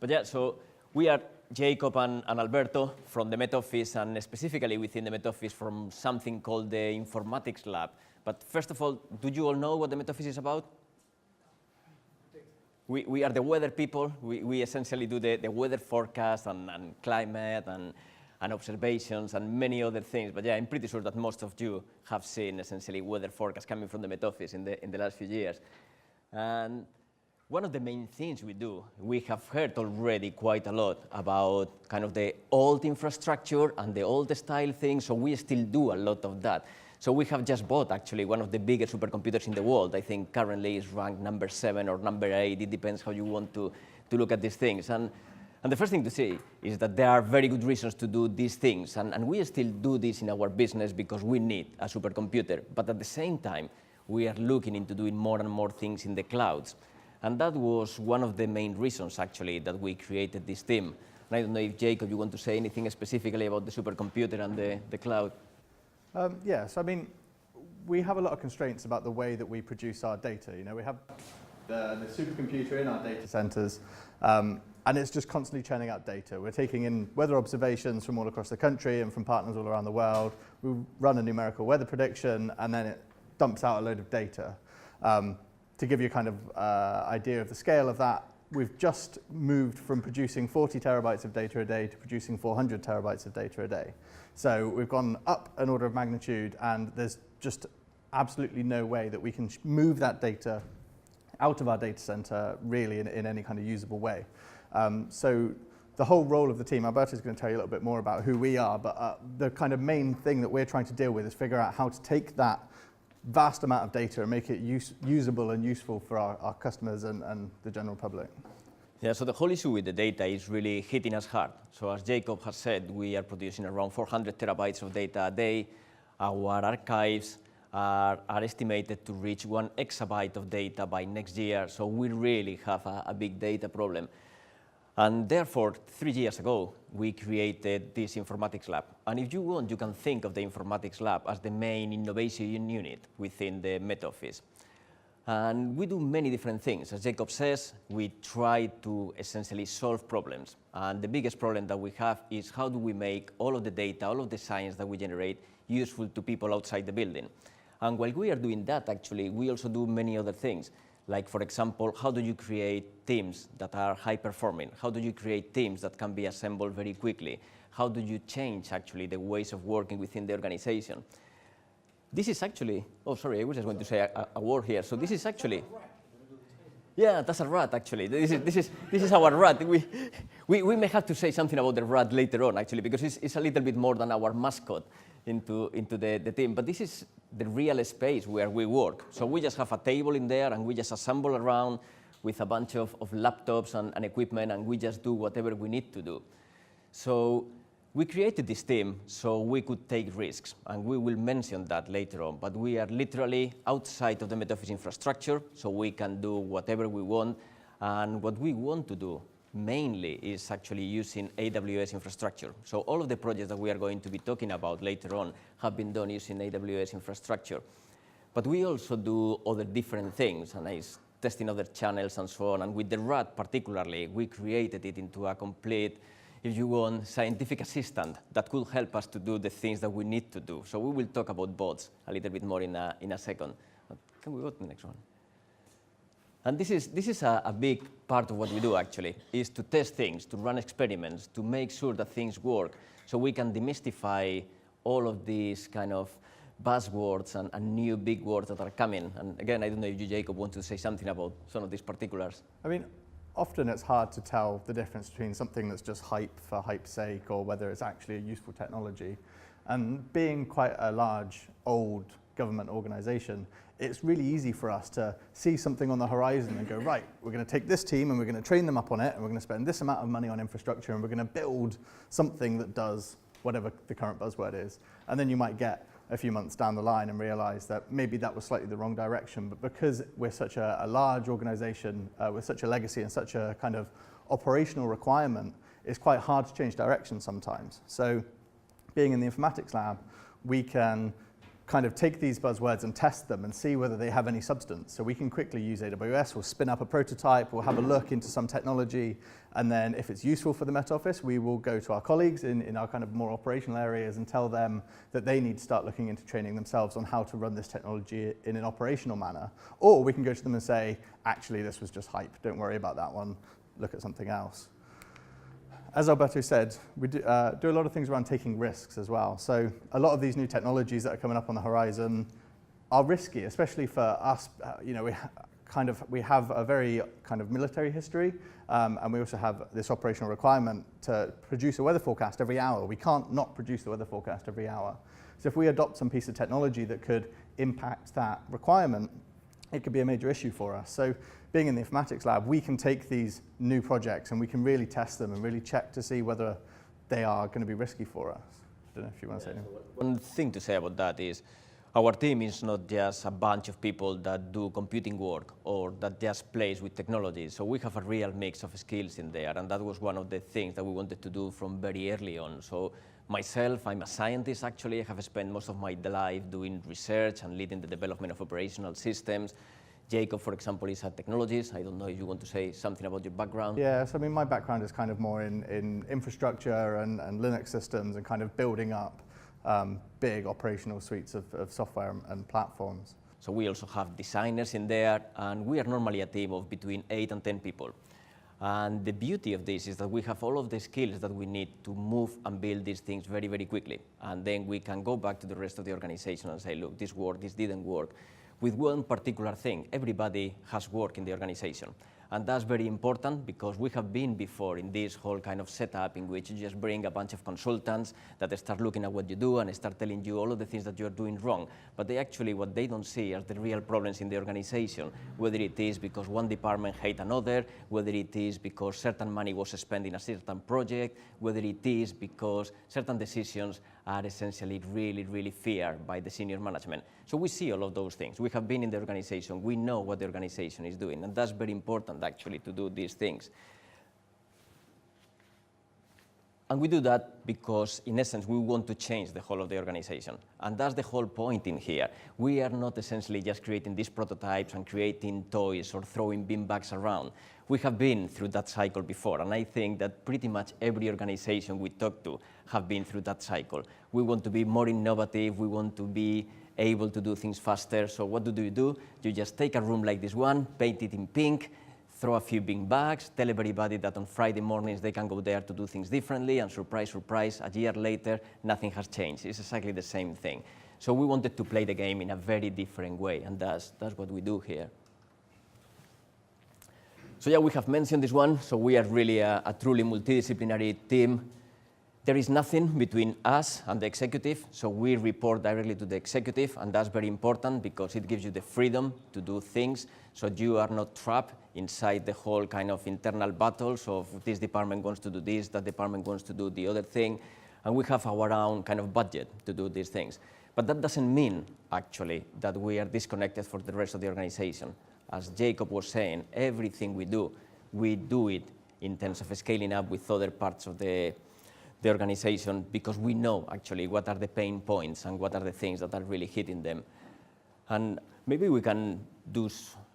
But yeah, so we are Jacob and Alberto from the Met Office, and specifically within the Met Office from something called the Informatics Lab. But first of all, do you all know what the Met Office is about? We are the weather people. We essentially do the weather forecast and climate and observations and many other things. But yeah, I'm pretty sure that most of you have seen essentially weather forecasts coming from the Met Office in the last few years. And one of the main things we do, we have heard already quite a lot about kind of the old infrastructure and the old style things, so we still do a lot of that. So we have just bought actually one of the biggest supercomputers in the world. I think currently is ranked number 7 or number 8, it depends how you want to look at these things. And the first thing to say is that there are very good reasons to do these things, and we still do this in our business because we need a supercomputer, but at the same time, we are looking into doing more and more things in the clouds. And that was one of the main reasons, actually, that we created this team. And I don't know if, Jacob, you want to say anything specifically about the supercomputer and the cloud? Yes, I mean, we have a lot of constraints about the way that we produce our data. You know, we have the supercomputer in our data centers, and it's just constantly churning out data. We're taking in weather observations from all across the country and from partners all around the world. We run a numerical weather prediction, and then it dumps out a load of data. To give you a kind of idea of the scale of that, we've just moved from producing 40 terabytes of data a day to producing 400 terabytes of data a day. So we've gone up an order of magnitude, and there's just absolutely no way that we can move that data out of our data center really in any kind of usable way. So the whole role of the team, Alberto is going to tell you a little bit more about who we are, but the kind of main thing that we're trying to deal with is figure out how to take that vast amount of data and make it usable and useful for our customers and the general public. Yeah, so the whole issue with the data is really hitting us hard. So as Jacob has said, we are producing around 400 terabytes of data a day. Our archives are estimated to reach 1 exabyte of data by next year. So we really have a big data problem. And therefore, 3 years ago, we created this Informatics Lab. And if you want, you can think of the Informatics Lab as the main innovation unit within the Met Office. And we do many different things. As Jacob says, we try to essentially solve problems. And the biggest problem that we have is how do we make all of the data, all of the science that we generate useful to people outside the building. And while we are doing that, actually, we also do many other things. Like, for example, how do you create teams that are high-performing? How do you create teams that can be assembled very quickly? How do you change, actually, the ways of working within the organization? This is actually, oh, sorry, I was just going to say a word here. So this is actually, yeah, that's a rat, actually. This is our rat. We may have to say something about the rat later on, actually, because it's a little bit more than our mascot into the team. But this is the real space where we work. So we just have a table in there, and we just assemble around with a bunch of laptops and equipment, and we just do whatever we need to do. So we created this team so we could take risks, and we will mention that later on. But we are literally outside of the Met Office infrastructure, so we can do whatever we want. And what we want to do mainly is actually using AWS infrastructure. So all of the projects that we are going to be talking about later on have been done using AWS infrastructure. But we also do other different things, and it's testing other channels and so on. And with the RAD particularly, we created it into a complete, if you want, scientific assistant that could help us to do the things that we need to do. So we will talk about bots a little bit more in a second. But can we go to the next one? And this is a big part of what we do, actually, is to test things, to run experiments, to make sure that things work, so we can demystify all of these kind of buzzwords and new big words that are coming. And again, I don't know if you, Jacob, want to say something about some of these particulars. I mean, often it's hard to tell the difference between something that's just hype for hype's sake or whether it's actually a useful technology. And being quite a large, old government organization, it's really easy for us to see something on the horizon and go, right, we're going to take this team and we're going to train them up on it, and we're going to spend this amount of money on infrastructure, and we're going to build something that does whatever the current buzzword is. And then you might get a few months down the line and realize that maybe that was slightly the wrong direction, but because we're such a large organization with such a legacy and such a kind of operational requirement, it's quite hard to change direction sometimes. So being in the informatics lab, we can kind of take these buzzwords and test them and see whether they have any substance. So we can quickly use AWS, we'll spin up a prototype, we'll have a look into some technology, and then if it's useful for the Met Office, we will go to our colleagues in our kind of more operational areas and tell them that they need to start looking into training themselves on how to run this technology in an operational manner. Or we can go to them and say, actually, this was just hype, don't worry about that one, look at something else. As Alberto said, we do a lot of things around taking risks as well. So a lot of these new technologies that are coming up on the horizon are risky, especially for us. We have a very kind of military history, and we also have this operational requirement to produce a weather forecast every hour. We can't not produce the weather forecast every hour. So if we adopt some piece of technology that could impact that requirement, it could be a major issue for us. So being in the informatics lab, we can take these new projects and we can really test them and really check to see whether they are going to be risky for us. I don't know if you want to say anything. One thing to say about that is our team is not just a bunch of people that do computing work or that just plays with technology. So we have a real mix of skills in there, and that was one of the things that we wanted to do from very early on. So myself, I'm a scientist actually. I have spent most of my life doing research and leading the development of operational systems. Jacob, for example, is a technologist. I don't know if you want to say something about your background. Yeah, so I mean, my background is kind of more in infrastructure and Linux systems and kind of building up big operational suites of software and platforms. So we also have designers in there, and we are normally a team of between 8 and 10 people. And the beauty of this is that we have all of the skills that we need to move and build these things very, very quickly. And then we can go back to the rest of the organization and say, look, this worked, this didn't work. With one particular thing, everybody has work in the organization. And that's very important because we have been before in this whole kind of setup in which you just bring a bunch of consultants that start looking at what you do and start telling you all of the things that you're doing wrong. But they actually, what they don't see are the real problems in the organization, whether it is because one department hates another, whether it is because certain money was spent in a certain project, whether it is because certain decisions are essentially really, really feared by the senior management. So we see all of those things. We have been in the organization. We know what the organization is doing, and that's very important actually to do these things. And we do that because, in essence, we want to change the whole of the organization. And that's the whole point in here. We are not essentially just creating these prototypes and creating toys or throwing beanbags around. We have been through that cycle before, and I think that pretty much every organization we talk to have been through that cycle. We want to be more innovative. We want to be able to do things faster. So what do you do? You just take a room like this one, paint it in pink, throw a few beanbags, tell everybody that on Friday mornings they can go there to do things differently, and surprise, surprise, a year later, nothing has changed. It's exactly the same thing. So we wanted to play the game in a very different way, and that's what we do here. So yeah, we have mentioned this one. So we are really a truly multidisciplinary team. There is nothing between us and the executive, so we report directly to the executive, and that's very important because it gives you the freedom to do things, so you are not trapped inside the whole kind of internal battles of this department wants to do this, that department wants to do the other thing, and we have our own kind of budget to do these things. But that doesn't mean, actually, that we are disconnected from the rest of the organization. As Jacob was saying, everything we do it in terms of scaling up with other parts of the organization because we know actually what are the pain points and what are the things that are really hitting them. And maybe we can do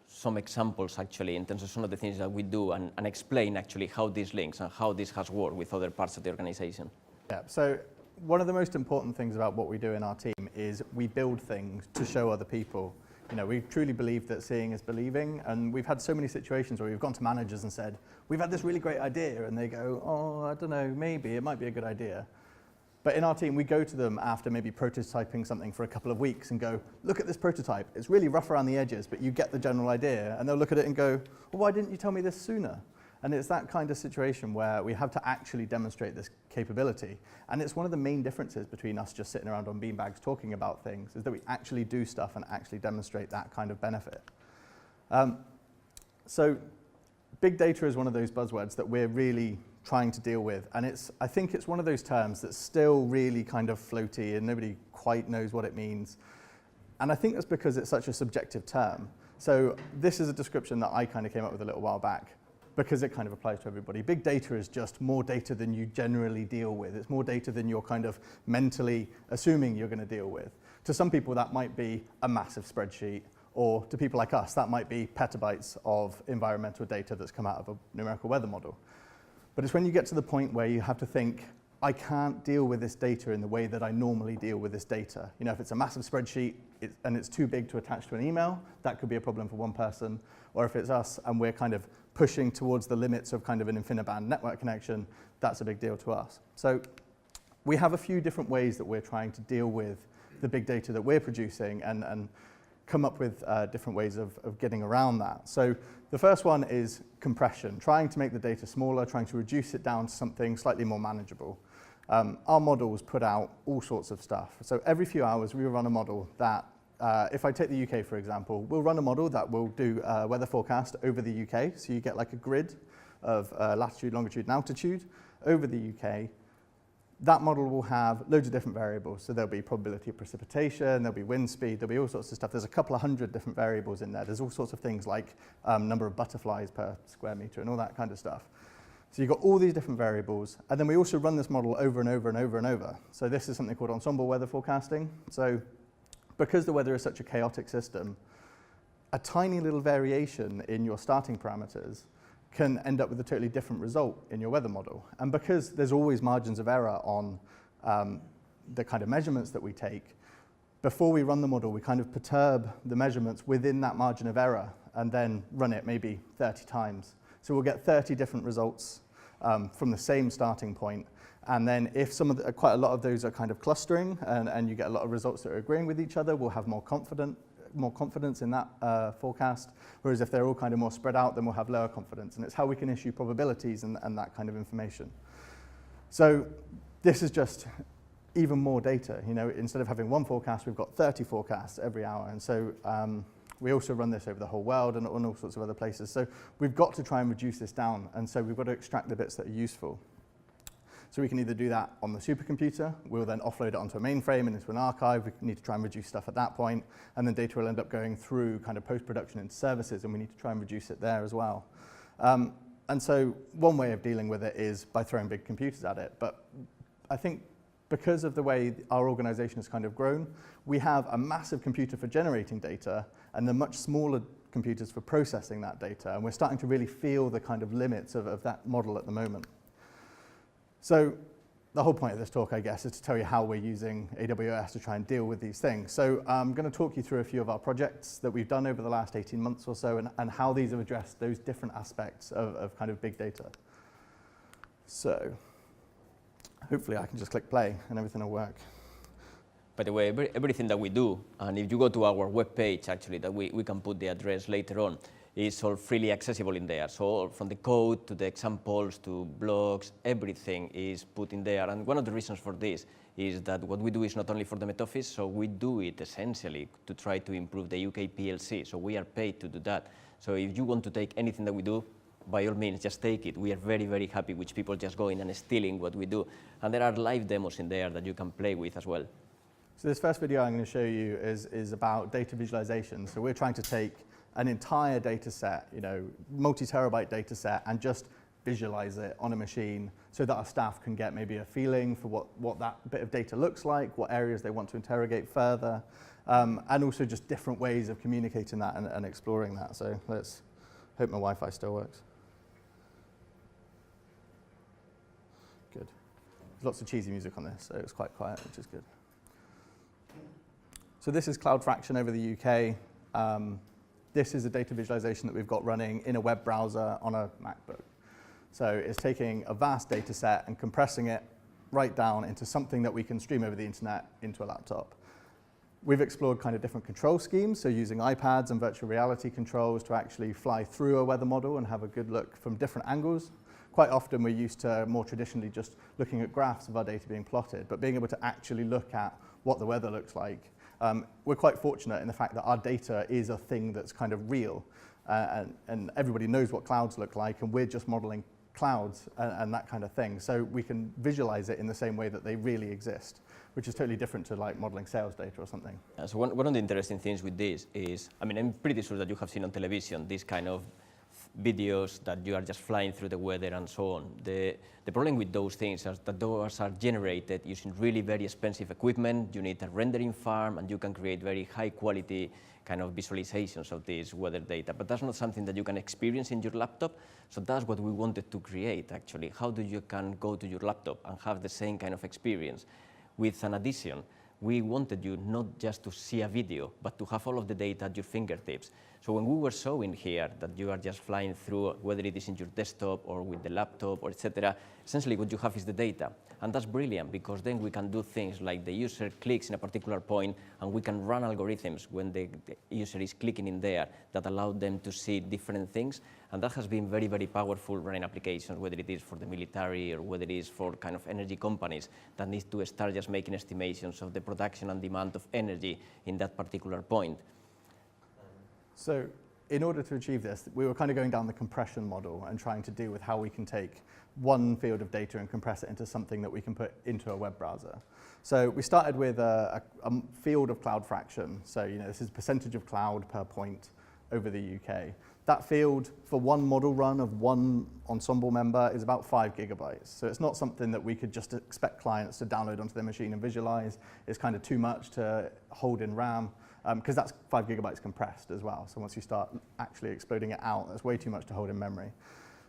some examples actually in terms of some of the things that we do and explain actually how this links and how this has worked with other parts of the organization. Yeah, so one of the most important things about what we do in our team is we build things to show other people. You know, we truly believe that seeing is believing, and we've had so many situations where we've gone to managers and said, we've had this really great idea, and they go, oh, I don't know, maybe, it might be a good idea. But in our team, we go to them after maybe prototyping something for a couple of weeks and go, look at this prototype. It's really rough around the edges, but you get the general idea. And they'll look at it and go, well, why didn't you tell me this sooner? And it's that kind of situation where we have to actually demonstrate this capability. And it's one of the main differences between us just sitting around on beanbags talking about things, is that we actually do stuff and actually demonstrate that kind of benefit. So big data is one of those buzzwords that we're really trying to deal with. And I think it's one of those terms that's still really kind of floaty and nobody quite knows what it means. And I think that's because it's such a subjective term. So this is a description that I kind of came up with a little while back, because it kind of applies to everybody. Big data is just more data than you generally deal with. It's more data than you're kind of mentally assuming you're going to deal with. To some people, that might be a massive spreadsheet, or to people like us, that might be petabytes of environmental data that's come out of a numerical weather model. But it's when you get to the point where you have to think, I can't deal with this data in the way that I normally deal with this data. You know, if it's a massive spreadsheet and it's too big to attach to an email, that could be a problem for one person. Or if it's us and we're kind of pushing towards the limits of kind of an InfiniBand network connection, that's a big deal to us. So we have a few different ways that we're trying to deal with the big data that we're producing and come up with different ways of getting around that. So the first one is compression, trying to make the data smaller, trying to reduce it down to something slightly more manageable. Our models put out all sorts of stuff. So every few hours we run a model that, if I take the UK for example, we'll run a model that will do weather forecast over the UK. So you get like a grid of latitude, longitude, and altitude over the UK. That model will have loads of different variables. So there'll be probability of precipitation, there'll be wind speed, there'll be all sorts of stuff. There's a couple of hundred different variables in there. There's all sorts of things like number of butterflies per square meter and all that kind of stuff. So you've got all these different variables. And then we also run this model over and over and over and over. So this is something called Ensemble weather forecasting. So because the weather is such a chaotic system, a tiny little variation in your starting parameters can end up with a totally different result in your weather model. And because there's always margins of error on the kind of measurements that we take, before we run the model, we kind of perturb the measurements within that margin of error and then run it maybe 30 times. So we'll get 30 different results from the same starting point. And then if quite a lot of those are kind of clustering and you get a lot of results that are agreeing with each other, we'll have more confidence in that forecast, whereas if they're all kind of more spread out, then we'll have lower confidence. And it's how we can issue probabilities and that kind of information. So this is just even more data. You know, instead of having one forecast, we've got 30 forecasts every hour. And so we also run this over the whole world and on all sorts of other places. So we've got to try and reduce this down. And so we've got to extract the bits that are useful. So we can either do that on the supercomputer, we'll then offload it onto a mainframe and into an archive. We need to try and reduce stuff at that point, and then data will end up going through kind of post-production into services, and we need to try and reduce it there as well. And so one way of dealing with it is by throwing big computers at it. But I think because of the way our organization has kind of grown, we have a massive computer for generating data and the much smaller computers for processing that data, and we're starting to really feel the kind of limits of that model at the moment. So the whole point of this talk, I guess, is to tell you how we're using AWS to try and deal with these things. So I'm going to talk you through a few of our projects that we've done over the last 18 months or so and how these have addressed those different aspects of kind of big data. So hopefully I can just click play and everything will work. By the way, everything that we do, and if you go to our webpage, actually, that we can put the address later on, is all freely accessible in there. So from the code to the examples to blogs, everything is put in there. And one of the reasons for this is that what we do is not only for the Met Office, so we do it essentially to try to improve the UK PLC. So we are paid to do that. So if you want to take anything that we do, by all means, just take it. We are very, very happy with people just going and stealing what we do. And there are live demos in there that you can play with as well. So this first video I'm going to show you is about data visualization. So we're trying to take an entire data set, you know, multi-terabyte data set, and just visualize it on a machine so that our staff can get maybe a feeling for what that bit of data looks like, what areas they want to interrogate further, and also just different ways of communicating that and exploring that. So let's hope my Wi-Fi still works. Good. There's lots of cheesy music on this, so it's quite quiet, which is good. So this is Cloud Fraction over the UK. This is a data visualization that we've got running in a web browser on a MacBook. So it's taking a vast data set and compressing it right down into something that we can stream over the internet into a laptop. We've explored kind of different control schemes, so using iPads and virtual reality controls to actually fly through a weather model and have a good look from different angles. Quite often we're used to more traditionally just looking at graphs of our data being plotted, but being able to actually look at what the weather looks like. We're quite fortunate in the fact that our data is a thing that's kind of real, and everybody knows what clouds look like, and we're just modeling clouds and that kind of thing. So we can visualize it in the same way that they really exist, which is totally different to like modeling sales data or something. So one of the interesting things with this is, I mean, I'm pretty sure that you have seen on television this kind of videos that you are just flying through the weather and so on. The problem with those things is that those are generated using really very expensive equipment. You need a rendering farm, and you can create very high quality kind of visualizations of this weather data. But that's not something that you can experience in your laptop. So that's what we wanted to create, actually. How do you can go to your laptop and have the same kind of experience? With an addition, we wanted you not just to see a video, but to have all of the data at your fingertips. So when we were showing here that you are just flying through, whether it is in your desktop or with the laptop or etc., essentially what you have is the data. And that's brilliant, because then we can do things like the user clicks in a particular point, and we can run algorithms when the user is clicking in there that allow them to see different things. And that has been very, very powerful running applications, whether it is for the military or whether it is for kind of energy companies that need to start just making estimations of the production and demand of energy in that particular point. So in order to achieve this, we were kind of going down the compression model and trying to deal with how we can take one field of data and compress it into something that we can put into a web browser. So we started with a field of cloud fraction. So this is percentage of cloud per point over the UK. That field for one model run of one Ensemble member is about 5 gigabytes. So it's not something that we could just expect clients to download onto their machine and visualize. It's kind of too much to hold in RAM, because that's 5 gigabytes compressed as well. So once you start actually exploding it out, that's way too much to hold in memory.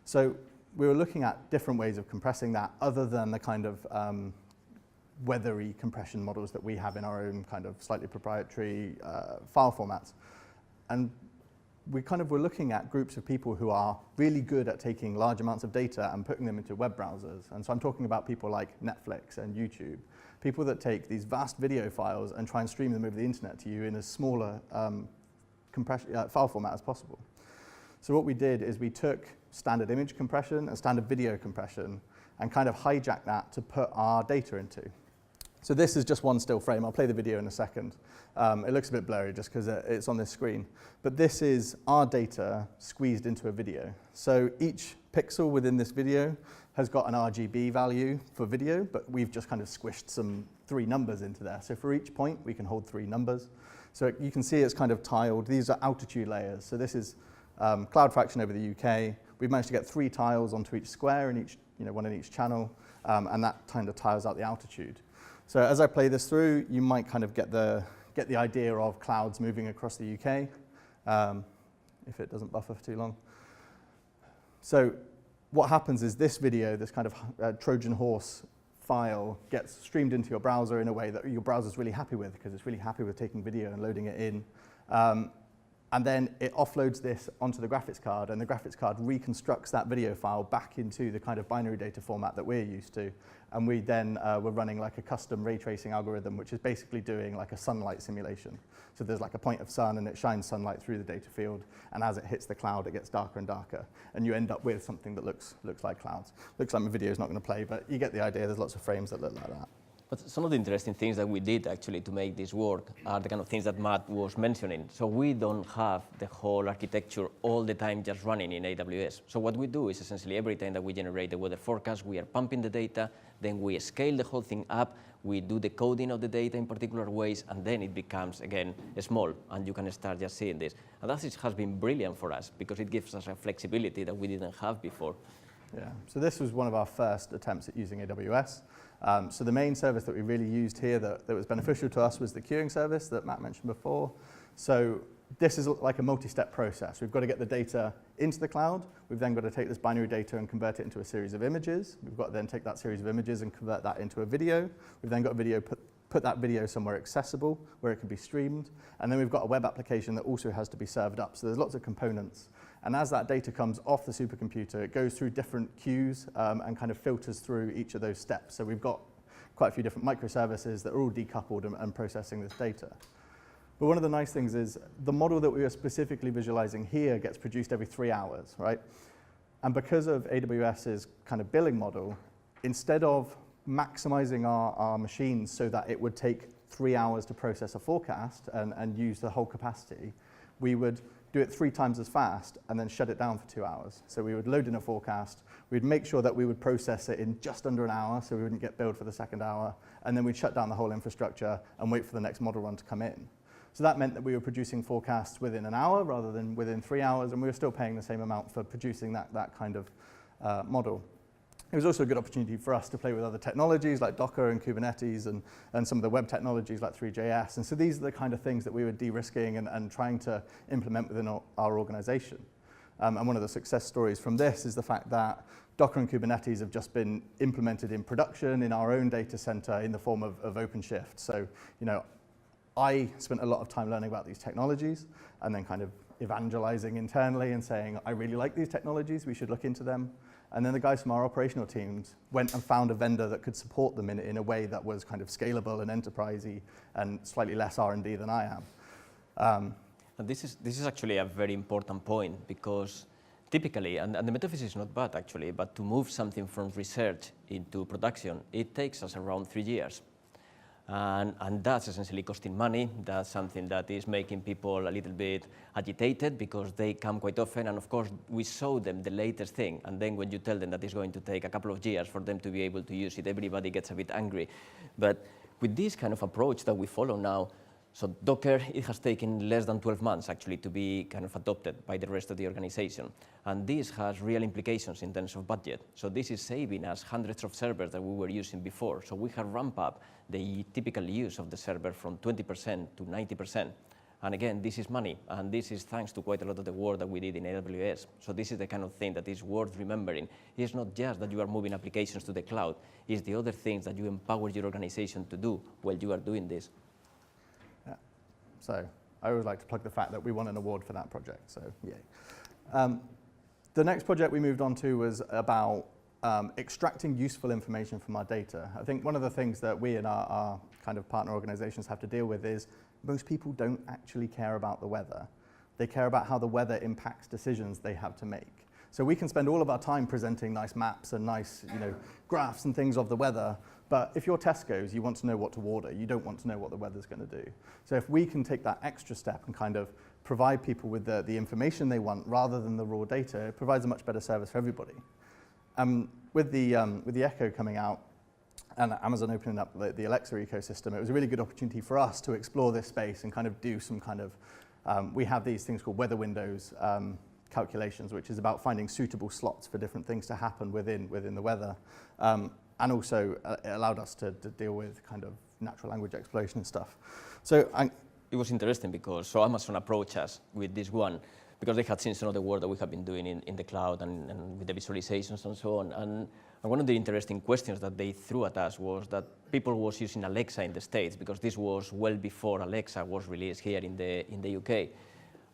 So we were looking at different ways of compressing that other than the kind of weathery compression models that we have in our own kind of slightly proprietary file formats. And we kind of were looking at groups of people who are really good at taking large amounts of data and putting them into web browsers. And so I'm talking about people like Netflix and YouTube, people that take these vast video files and try and stream them over the internet to you in as smaller file format as possible. So what we did is we took standard image compression and standard video compression and kind of hijacked that to put our data into. So this is just one still frame. I'll play the video in a second. It looks a bit blurry just because it's on this screen. But this is our data squeezed into a video. So each pixel within this video has got an RGB value for video, but we've just kind of squished some 3 numbers into there. So for each point, we can hold 3 numbers. So you can see it's kind of tiled. These are altitude layers. So this is cloud fraction over the UK. We've managed to get 3 tiles onto each square, in each, one in each channel, and that kind of tiles out the altitude. So as I play this through, you might kind of get the idea of clouds moving across the UK, if it doesn't buffer for too long. So what happens is this video, this kind of Trojan horse file, gets streamed into your browser in a way that your browser's really happy with, because it's really happy with taking video and loading it in. And then it offloads this onto the graphics card, and the graphics card reconstructs that video file back into the kind of binary data format that we're used to. And we then were running like a custom ray tracing algorithm, which is basically doing like a sunlight simulation. So there's like a point of sun, and it shines sunlight through the data field, and as it hits the cloud, it gets darker and darker, and you end up with something that looks like clouds. Looks like my video is not going to play, but you get the idea. There's lots of frames that look like that. But some of the interesting things that we did actually to make this work are the kind of things that Matt was mentioning. So we don't have the whole architecture all the time just running in AWS. So what we do is essentially every time that we generate the weather forecast, we are pumping the data, then we scale the whole thing up, we do the coding of the data in particular ways, and then it becomes, again, small, and you can start just seeing this. And that has been brilliant for us, because it gives us a flexibility that we didn't have before. Yeah, so this was one of our first attempts at using AWS. So the main service that we really used here that was beneficial to us was the queuing service that Matt mentioned before. So this is like a multi-step process. We've got to get the data into the cloud. We've then got to take this binary data and convert it into a series of images. We've got to then take that series of images and convert that into a video. We've then got a video, put that video somewhere accessible where it can be streamed. And then we've got a web application that also has to be served up. So there's lots of components. And as that data comes off the supercomputer, it goes through different queues and kind of filters through each of those steps. So we've got quite a few different microservices that are all decoupled and processing this data. But one of the nice things is the model that we are specifically visualizing here gets produced every 3 hours, right? And because of AWS's kind of billing model, instead of maximizing our machines so that it would take 3 hours to process a forecast and use the whole capacity, we would do it 3 times as fast and then shut it down for 2 hours. So we would load in a forecast, we'd make sure that we would process it in just under an hour so we wouldn't get billed for the second hour, and then we'd shut down the whole infrastructure and wait for the next model run to come in. So that meant that we were producing forecasts within an hour rather than within 3 hours, and we were still paying the same amount for producing that kind of model. It was also a good opportunity for us to play with other technologies like Docker and Kubernetes and some of the web technologies like 3JS. And so these are the kind of things that we were de-risking and trying to implement within our organization. And one of the success stories from this is the fact that Docker and Kubernetes have just been implemented in production in our own data center in the form of OpenShift. So, I spent a lot of time learning about these technologies and then kind of evangelizing internally and saying, I really like these technologies, we should look into them. And then the guys from our operational teams went and found a vendor that could support them in a way that was kind of scalable and enterprisey and slightly less R&D than I am. And this is actually a very important point, because typically, and the metaphysics is not bad actually, but to move something from research into production, it takes us around 3 years. And that's essentially costing money. That's something that is making people a little bit agitated because they come quite often. And of course, we show them the latest thing. And then when you tell them that it's going to take a couple of years for them to be able to use it, everybody gets a bit angry. But with this kind of approach that we follow now, so Docker, it has taken less than 12 months actually to be kind of adopted by the rest of the organization. And this has real implications in terms of budget. So this is saving us hundreds of servers that we were using before. So we have ramped up the typical use of the server from 20% to 90%. And again, this is money, and this is thanks to quite a lot of the work that we did in AWS. So this is the kind of thing that is worth remembering. It's not just that you are moving applications to the cloud, it's the other things that you empower your organization to do while you are doing this. So I always like to plug the fact that we won an award for that project, so yay. The next project we moved on to was about extracting useful information from our data. I think one of the things that we and our kind of partner organizations have to deal with is most people don't actually care about the weather. They care about how the weather impacts decisions they have to make. So we can spend all of our time presenting nice maps and nice graphs and things of the weather, but if you're Tesco's, you want to know what to order. You don't want to know what the weather's going to do. So if we can take that extra step and kind of provide people with the information they want rather than the raw data, it provides a much better service for everybody. With the Echo coming out and Amazon opening up the Alexa ecosystem, it was a really good opportunity for us to explore this space and kind of do some kind of, we have these things called weather windows calculations, which is about finding suitable slots for different things to happen within the weather. And also it allowed us to deal with kind of natural language exploration and stuff. So it was interesting because Amazon approached us with this one because they had seen some of the work that we have been doing in the cloud and with the visualizations and so on. And one of the interesting questions that they threw at us was that people was using Alexa in the States, because this was well before Alexa was released here in the UK.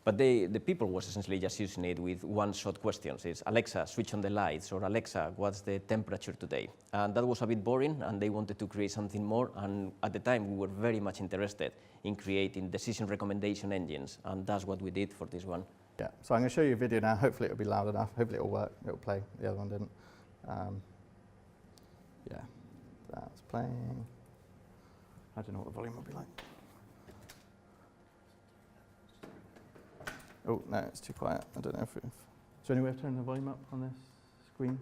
But the people was essentially just using it with one-shot questions. It's Alexa, switch on the lights, or Alexa, what's the temperature today? And that was a bit boring, and they wanted to create something more. And at the time, we were very much interested in creating decision recommendation engines, and that's what we did for this one. Yeah, so I'm going to show you a video now. Hopefully it'll be loud enough. Hopefully it'll work. It'll play. The other one didn't. Yeah, that's playing. I don't know what the volume will be like. Oh, no, it's too quiet. I don't know if... Is there any way of turning the volume up on this screen?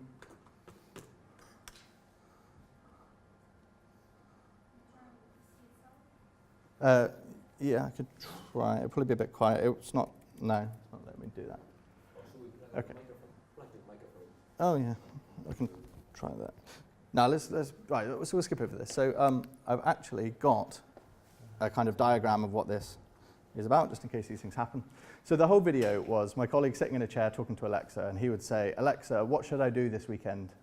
Yeah, I could try. It'll probably be a bit quiet. It's not... No, it's not letting me do that. Okay. Oh, yeah. I can try that. Now, right, so we'll skip over this. So I've actually got a kind of diagram of what this is about, just in case these things happen. So the whole video was my colleague sitting in a chair talking to Alexa, and he would say, Alexa, what should I do this weekend?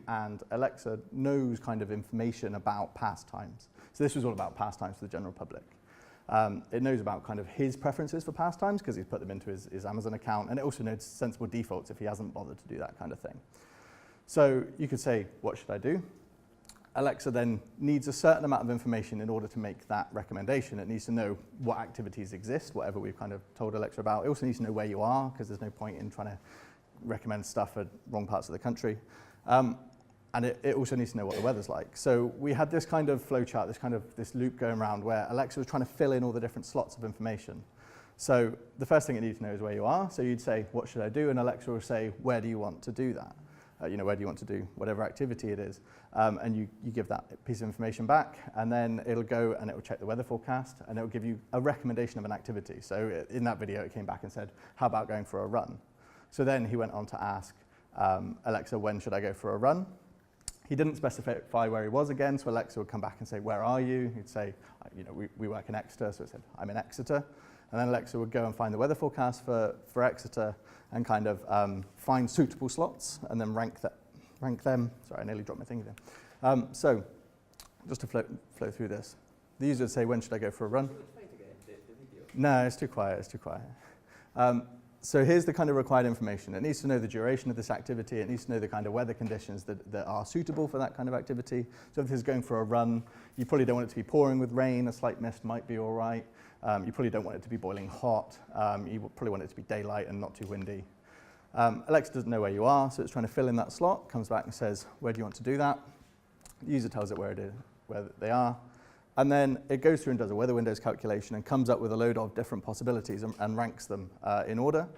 And Alexa knows kind of information about pastimes. So this was all about pastimes for the general public. It knows about kind of his preferences for pastimes because he's put them into his Amazon account, and it also knows sensible defaults if he hasn't bothered to do that kind of thing. So you could say, what should I do? Alexa then needs a certain amount of information in order to make that recommendation. It needs to know what activities exist, whatever we've kind of told Alexa about. It also needs to know where you are, because there's no point in trying to recommend stuff for wrong parts of the country. And it also needs to know what the weather's like. So we had this kind of flow chart, this loop going around where Alexa was trying to fill in all the different slots of information. So the first thing it needs to know is where you are. So you'd say, what should I do? And Alexa will say, where do you want to do that? where do you want to do whatever activity it is, and you give that piece of information back, and then it'll go and it will check the weather forecast, and it will give you a recommendation of an activity. So in that video, it came back and said, how about going for a run? So then he went on to ask, Alexa, when should I go for a run? He didn't specify where he was again, so Alexa would come back and say, where are you? He'd say, we work in Exeter, so it said, I'm in Exeter. And then Alexa would go and find the weather forecast for Exeter and kind of find suitable slots and then rank them. Sorry, I nearly dropped my thingy there. So just to flow through this. The user would say, when should I go for a run? No, it's too quiet, it's too quiet. So here's the kind of required information. It needs to know the duration of this activity. It needs to know the kind of weather conditions that are suitable for that kind of activity. So if this is going for a run, you probably don't want it to be pouring with rain. A slight mist might be all right. You probably don't want it to be boiling hot. You probably want it to be daylight and not too windy. Alexa doesn't know where you are, so it's trying to fill in that slot, comes back and says, where do you want to do that? The user tells it where they are. And then it goes through and does a weather windows calculation and comes up with a load of different possibilities and ranks them in order.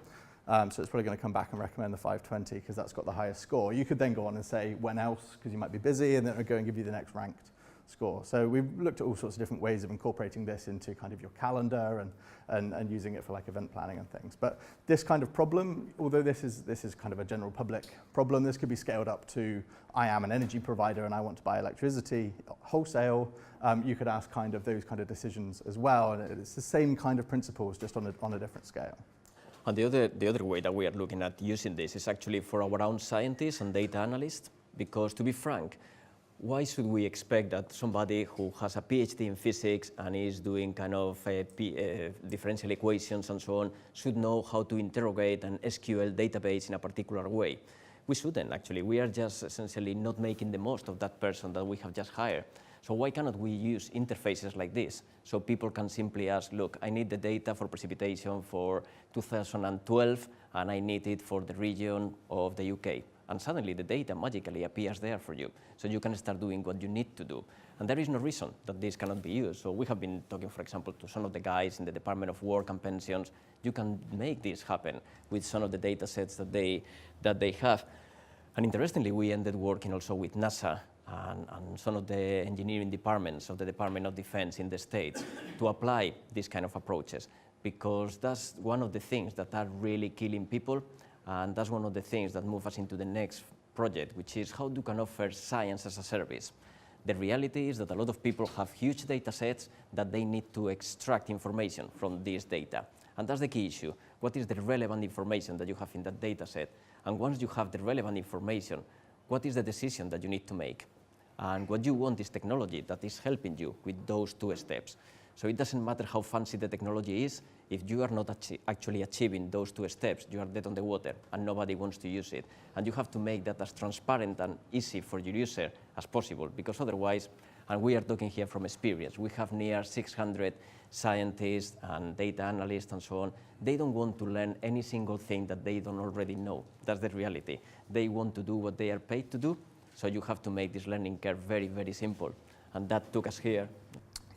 So it's probably going to come back and recommend the 520 because that's got the highest score. You could then go on and say when else, because you might be busy, and then it'll go and give you the next ranked score. So we've looked at all sorts of different ways of incorporating this into kind of your calendar and using it for like event planning and things. But this kind of problem, although this is kind of a general public problem, this could be scaled up to I am an energy provider and I want to buy electricity wholesale. You could ask kind of those kind of decisions as well, and it's the same kind of principles, just on a different scale. And the other way that we are looking at using this is actually for our own scientists and data analysts, because to be frank, why should we expect that somebody who has a PhD in physics and is doing kind of differential equations and so on should know how to interrogate an SQL database in a particular way? We shouldn't, actually. We are just essentially not making the most of that person that we have just hired. So why cannot we use interfaces like this? So people can simply ask, look, I need the data for precipitation for 2012, and I need it for the region of the UK. And suddenly the data magically appears there for you. So you can start doing what you need to do. And there is no reason that this cannot be used. So we have been talking, for example, to some of the guys in the Department of Work and Pensions. You can make this happen with some of the data sets that they have. And interestingly, we ended working also with NASA and some of the engineering departments of the Department of Defense in the States to apply these kind of approaches, because that's one of the things that are really killing people. And that's one of the things that move us into the next project, which is how you can offer science as a service. The reality is that a lot of people have huge data sets that they need to extract information from this data. And that's the key issue. What is the relevant information that you have in that data set? And once you have the relevant information, what is the decision that you need to make? And what you want is technology that is helping you with those two steps. So it doesn't matter how fancy the technology is, if you are not actually achieving those two steps, you are dead on the water and nobody wants to use it. And you have to make that as transparent and easy for your user as possible, because otherwise, and we are talking here from experience, we have near 600 scientists and data analysts and so on. They don't want to learn any single thing that they don't already know. That's the reality. They want to do what they are paid to do, so you have to make this learning curve very, very simple. And that took us here.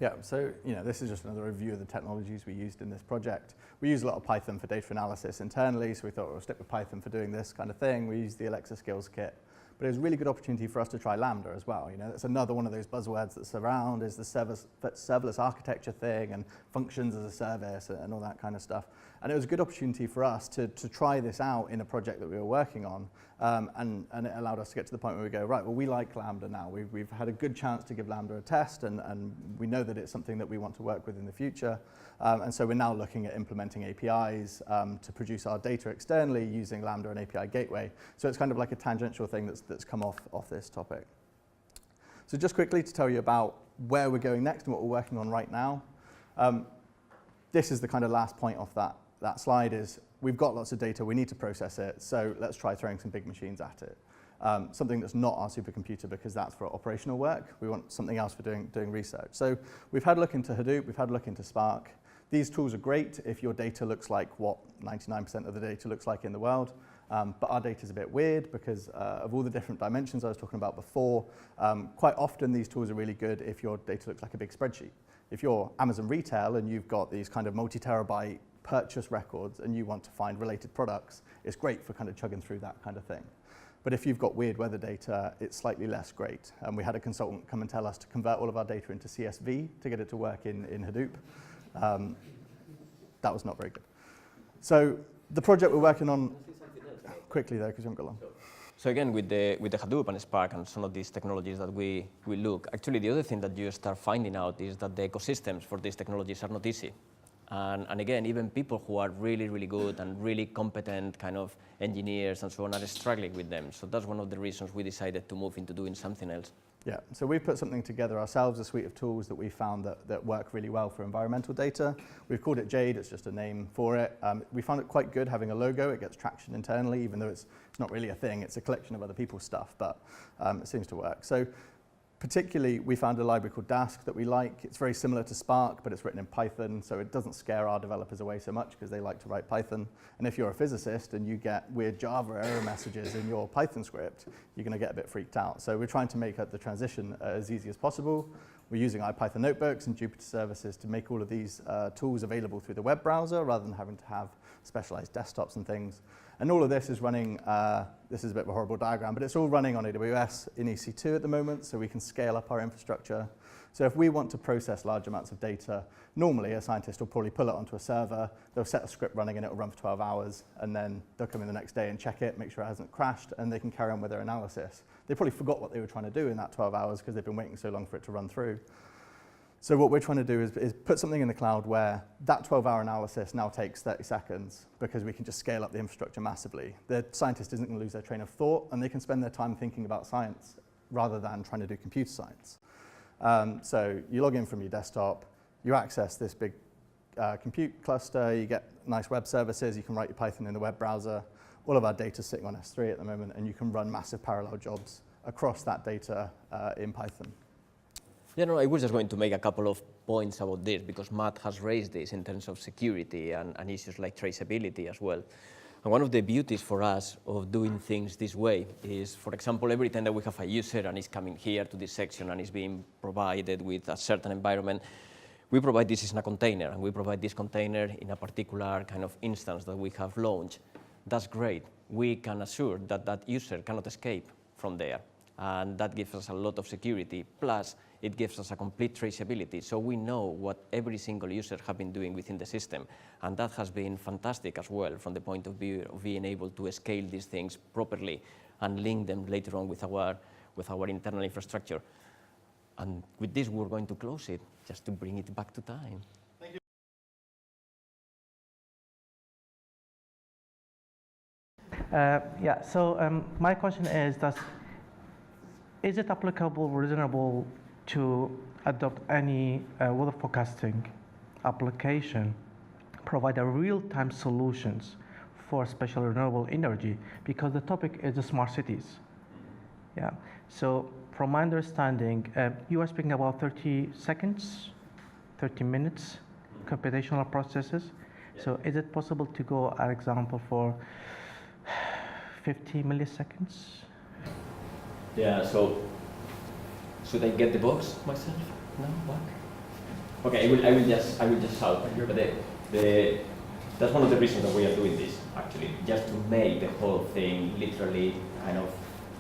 Yeah, so this is just another review of the technologies we used in this project. We use a lot of Python for data analysis internally, so we thought we'll stick with Python for doing this kind of thing. We used the Alexa Skills Kit. But it was a really good opportunity for us to try Lambda as well. That's another one of those buzzwords that's around, is the serverless architecture thing and functions as a service and all that kind of stuff. And it was a good opportunity for us to try this out in a project that we were working on. And it allowed us to get to the point where we go, right, well, we like Lambda now. We've had a good chance to give Lambda a test, and we know that it's something that we want to work with in the future. And so we're now looking at implementing APIs to produce our data externally using Lambda and API Gateway. So it's kind of like a tangential thing that's come off this topic. So just quickly to tell you about where we're going next and what we're working on right now. This is the kind of last point off that slide is we've got lots of data, we need to process it, so let's try throwing some big machines at it. Something that's not our supercomputer, because that's for operational work. We want something else for doing research. So we've had a look into Hadoop, we've had a look into Spark. These tools are great if your data looks like what 99% of the data looks like in the world. But our data is a bit weird because of all the different dimensions I was talking about before. Quite often these tools are really good if your data looks like a big spreadsheet. If you're Amazon Retail and you've got these kind of multi-terabyte purchase records and you want to find related products, it's great for kind of chugging through that kind of thing. But if you've got weird weather data, it's slightly less great. And we had a consultant come and tell us to convert all of our data into CSV to get it to work in Hadoop. That was not very good. So the project we're working on, quickly though, because we haven't got long. So again, with the Hadoop and Spark and some of these technologies that we look, actually the other thing that you start finding out is that the ecosystems for these technologies are not easy. And again, even people who are really, really good and really competent kind of engineers and so on are struggling with them. So that's one of the reasons we decided to move into doing something else. Yeah, so we put something together ourselves, a suite of tools that we found that work really well for environmental data. We've called it Jade, it's just a name for it. We found it quite good having a logo. It gets traction internally, even though it's not really a thing. It's a collection of other people's stuff, but it seems to work. So particularly, we found a library called Dask that we like. It's very similar to Spark, but it's written in Python, so it doesn't scare our developers away so much because they like to write Python. And if you're a physicist and you get weird Java error messages in your Python script, you're going to get a bit freaked out. So we're trying to make the transition as easy as possible. We're using IPython notebooks and Jupyter services to make all of these tools available through the web browser rather than having to have specialized desktops and things. And all of this is running, this is a bit of a horrible diagram, but it's all running on AWS in EC2 at the moment, so we can scale up our infrastructure. So if we want to process large amounts of data, normally a scientist will probably pull it onto a server, they'll set a script running and it will run for 12 hours, and then they'll come in the next day and check it, make sure it hasn't crashed, and they can carry on with their analysis. They probably forgot what they were trying to do in that 12 hours because they've been waiting so long for it to run through. So what we're trying to do is put something in the cloud where that 12-hour analysis now takes 30 seconds because we can just scale up the infrastructure massively. The scientist isn't going to lose their train of thought, and they can spend their time thinking about science rather than trying to do computer science. So you log in from your desktop, you access this big compute cluster, you get nice web services, you can write your Python in the web browser. All of our data is sitting on S3 at the moment, and you can run massive parallel jobs across that data in Python. Yeah, no, I was just going to make a couple of points about this because Matt has raised this in terms of security and issues like traceability as well. And one of the beauties for us of doing things this way is, for example, every time that we have a user and is coming here to this section and is being provided with a certain environment, we provide this in a container, and we provide this container in a particular kind of instance that we have launched. That's great. We can assure that that user cannot escape from there. And that gives us a lot of security. Plus, it gives us a complete traceability. So we know what every single user has been doing within the system. And that has been fantastic as well from the point of view of being able to scale these things properly and link them later on with our internal infrastructure. And with this, we're going to close it just to bring it back to time. Thank you. Yeah, so my question is it applicable, reasonable to adopt any weather forecasting application, provide a real-time solutions for especially renewable energy? Because the topic is the smart cities. Yeah, so from my understanding, you are speaking about 30 seconds, 30 minutes computational processes. Yeah. So is it possible to go, an example, for 50 milliseconds? Yeah, so should I get the box myself? No, what? Okay, I will just shout. But that's one of the reasons that we are doing this, actually, just to make the whole thing literally kind of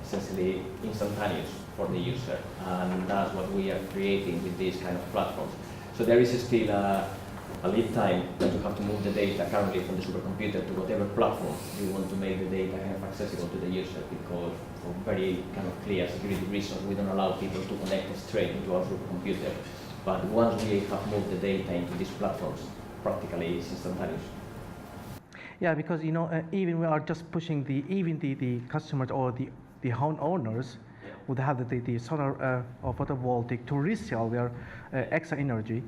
essentially instantaneous for the user, and that's what we are creating with these kind of platforms. So there is still a lead time that you have to move the data currently from the supercomputer to whatever platform you want to make the data kind of accessible to the user, because for very kind of clear security reasons, we don't allow people to connect straight into our supercomputer. But once we have moved the data into these platforms, practically it's instantaneous. Yeah, because even we are just pushing the customers or the homeowners would have the solar or photovoltaic to resell their extra energy.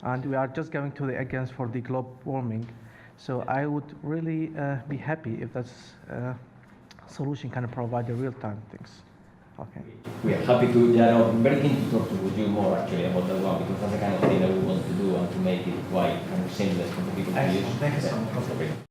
And we are just going to the against for the global warming. So I would really be happy if that solution can provide the real-time things. Okay. We are happy to, I'm very keen to talk to you more actually about that one, because that's the kind of thing that we want to do and to make it quite kind of seamless for the people to use. Thank you so much.